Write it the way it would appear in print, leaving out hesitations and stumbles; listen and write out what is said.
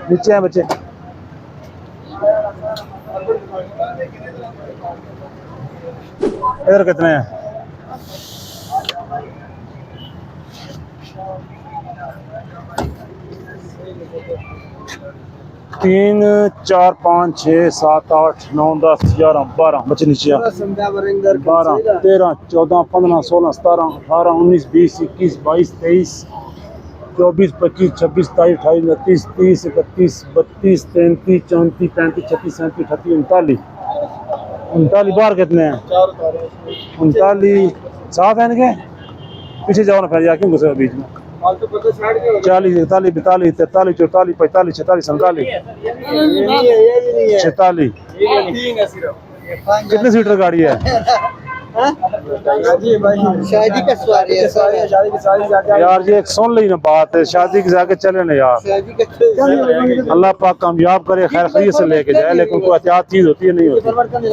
नीचे हैं बच्चे। इधर कितने हैं? तीन, चार, 5, 6, 7, 8, 9, 10, 11, 12 बच्चे नीचे आ। 12, 13, 14, 15, 16, 17, 18, 19, 20, 21, 22, 23, 24, 25, 26, 27, 28, 29, 30, 31, 32, 33, 34, 35, 36, 37, 38, 39 बाहर कितने हैं? 39 साफ है इनके। पीछे जाओ ना फिर, या क्यों घुसे बीच में? 40, 41, 42, 43, 44, 45, 46, 47, 46। कितने सीटर गाड़ी है? शादी का सवारी है यार ये एक सुन ली ना बात है, शादी के जाके चले ना यार। अल्लाह पाक कामयाब करे, खैर खैरियत से लेके जाए, लेकिन कोई एहतियात चीज होती है नहीं होती।